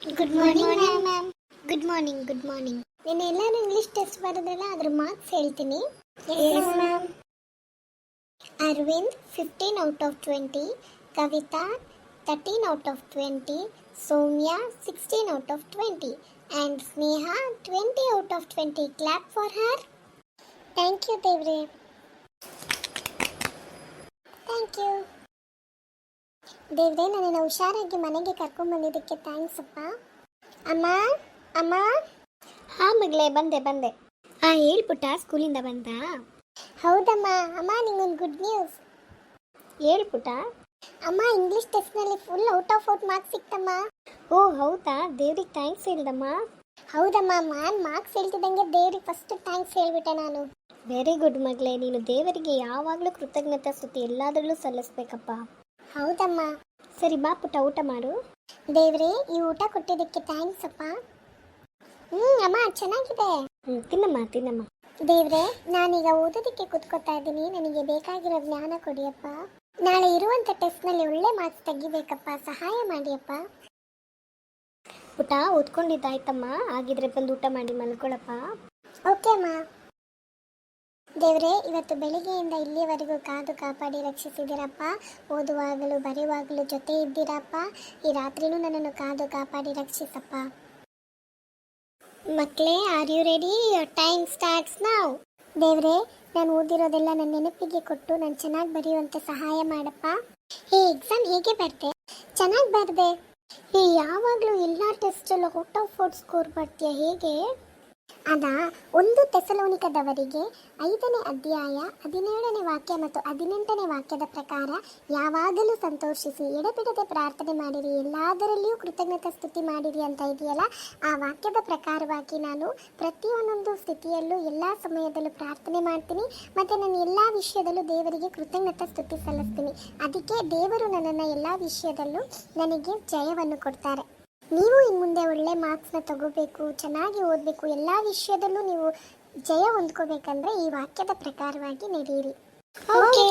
Good morning ma'am. Good morning. Good morning. ನಾನು ಎಲ್ಲಾನು English test ಬರೋದಲ್ಲ, ಅದ್ರ ಮಾರ್ಕ್ಸ್ ಹೇಳ್ತೀನಿ. Yes ma'am. Arvind 15 out of 20, Kavitha 13 out of 20, Soumya 16 out of 20 and Sneha 20 out of 20. Clap for her. Thank you ದೇವ್ರೆ. Thank you ದೇವ್ರೆ. ನನ್ನನ್ನು ಹುಷಾರಾಗಿ ಮನೆಗೆ ಕರ್ಕೊಂಡ್ಬಂದಿದ್ದಕ್ಕೆ ಥ್ಯಾಂಕ್ಸ್ ಅಪ್ಪ. ಅಮ್ಮ ಅಮ್ಮ. ಹಾಂ ಮಗಳೇ, ಬಂದೆ. ಹಾಂ ಹೇಳ್ಪುಟ್ಟ, ಸ್ಕೂಲಿಂದ ಬಂದ? ಹೌದಮ್ಮ. ಅಮ್ಮ ನಿಂಗೊಂದು ಗುಡ್ ನ್ಯೂಸ್. ಹೇಳ್ಪುಟ್ಟ. ಅಮ್ಮ ಇಂಗ್ಲೀಷ್ ಟೆಸ್ಟ್ನಲ್ಲಿ ಫುಲ್ ಔಟ್ ಆಫ್ ಮಾರ್ಕ್ಸ್ ಸಿಕ್ತಮ್ಮ. ಓ ಹೌದಾ, ದೇವ್ರಿಗೆ ಥ್ಯಾಂಕ್ಸ್ ಹೇಳ್ದಮ್ಮ. ಹೌದಮ್ಮ, ಮಾರ್ಕ್ಸ್ ಹೇಳ್ತಿದ್ದಂಗೆ ದೇವ್ರಿಗೆ ಫಸ್ಟ್ ಥ್ಯಾಂಕ್ಸ್ ಹೇಳ್ಬಿಟ್ಟೆ ನಾನು. ವೆರಿ ಗುಡ್ ಮಗಳೇ, ನೀನು ದೇವರಿಗೆ ಯಾವಾಗಲೂ ಕೃತಜ್ಞತಾ ಸ್ತುತಿ ಎಲ್ಲದರಲ್ಲೂ ಸಲ್ಲಿಸ್ಬೇಕಪ್ಪ. ಹೌದಮ್ಮ. ಸರಿ ಬಾ ಪುಟ್ಟ, ಊಟ ಮಾಡು. ದೇವ್ರೆ, ಈ ಊಟ ಕೊಟ್ಟಿದ್ದಕ್ಕೆ ಥ್ಯಾಂಕ್ಸ್ ಅಪ್ಪ. ಅಮ್ಮ ಚೆನ್ನಾಗಿದೆ. ತಿನ್ನಮ್ಮ. ದೇವ್ರೆ, ನಾನೀಗ ಓದೋದಕ್ಕೆ ಕೂತ್ಕೋತಾ ಇದ್ದೀನಿ. ನನಗೆ ಬೇಕಾಗಿರೋ ಜ್ಞಾನ ಕೊಡಿಯಪ್ಪ. ನಾಳೆ ಇರುವಂಥ ಟೆಸ್ಟ್ನಲ್ಲಿ ಒಳ್ಳೆ ಮಾರ್ಕ್ಸ್ ತೆಗಿಬೇಕಪ್ಪ, ಸಹಾಯ ಮಾಡಿಯಪ್ಪ. ಊಟ ಓದ್ಕೊಂಡಿದ್ದಾಯ್ತಮ್ಮ. ಆಗಿದ್ರೆ ಬಂದು ಊಟ ಮಾಡಿ ಮಲ್ಕೊಳಪ್ಪ. ಓಕೆ ಅಮ್ಮ. ದೇವ್ರೆ, ಇವತ್ತು ಬೆಳಿಗ್ಗೆಯಿಂದ ಇಲ್ಲಿಯವರೆಗೂ ಕಾದು ಕಾಪಾಡಿ ರಕ್ಷಿಸಿದ್ದೀರಪ್ಪ. ಓದುವಾಗಲೂ ಬರೆಯುವಾಗಲೂ ಜೊತೆ ಇದ್ದೀರಪ್ಪ. ಈ ರಾತ್ರಿನೂ ನನ್ನನ್ನು ಕಾದು ಕಾಪಾಡಿ ರಕ್ಷಿಸಪ್ಪ. ಮಕ್ಕಳೇ, are you ready? Your time starts now. ದೇವ್ರೆ, ನಾನು ಓದಿರೋದೆಲ್ಲ ನನ್ನ ನೆನಪಿಗೆ ಕೊಟ್ಟು ನಾನು ಚೆನ್ನಾಗಿ ಬರೆಯುವಂತೆ ಸಹಾಯ ಮಾಡಪ್ಪ. ಈ ಎಕ್ಸಾಮ್ ಹೇಗೆ ಬರ್ದೆ? ಚೆನ್ನಾಗಿ ಬರ್ದೆ. ಯಾವಾಗಲೂ ಎಲ್ಲ ಟೆಸ್ಟಲ್ಲೂ ಔಟ್ ಆಫ್ ಸ್ಕೋರ್ ಬರ್ತೀಯ, ಹೇಗೆ? ಅದಾ, 1 ಥೆಸಲೋನಿಕದವರಿಗೆ 5ನೇ ಅಧ್ಯಾಯ 17ನೇ ವಾಕ್ಯ ಮತ್ತು 18ನೇ ವಾಕ್ಯದ ಪ್ರಕಾರ ಯಾವಾಗಲೂ ಸಂತೋಷಿಸಿ, ಎಡೆಬಿಡದೆ ಪ್ರಾರ್ಥನೆ ಮಾಡಿರಿ, ಎಲ್ಲದರಲ್ಲಿಯೂ ಕೃತಜ್ಞತಾ ಸ್ತುತಿ ಮಾಡಿರಿ ಅಂತ ಇದೆಯಲ್ಲ, ಆ ವಾಕ್ಯದ ಪ್ರಕಾರವಾಗಿ ನಾನು ಪ್ರತಿಯೊಂದೊಂದು ಸ್ಥಿತಿಯಲ್ಲೂ ಎಲ್ಲ ಸಮಯದಲ್ಲೂ ಪ್ರಾರ್ಥನೆ ಮಾಡ್ತೀನಿ ಮತ್ತು ನಾನು ಎಲ್ಲ ವಿಷಯದಲ್ಲೂ ದೇವರಿಗೆ ಕೃತಜ್ಞತಾ ಸ್ತುತಿ ಸಲ್ಲಿಸ್ತೀನಿ. ಅದಕ್ಕೆ ದೇವರು ನನ್ನನ್ನು ಎಲ್ಲ ವಿಷಯದಲ್ಲೂ ನನಗೆ ಜಯವನ್ನು ಕೊಡ್ತಾರೆ. ನೀವು ಇನ್ನು ಮುಂದೆ ಒಳ್ಳೆ ಮಾರ್ಕ್ಸ್ನ ತಗೋಬೇಕು, ಚೆನ್ನಾಗಿ ಓದಬೇಕು, ಎಲ್ಲ ವಿಷಯದಲ್ಲೂ ನೀವು ಜಯ ಹೊಂದ್ಕೋಬೇಕಂದ್ರೆ ಈ ವಾಕ್ಯದ ಪ್ರಕಾರವಾಗಿ ನಡೆಯಿರಿ. ಓಕೆ.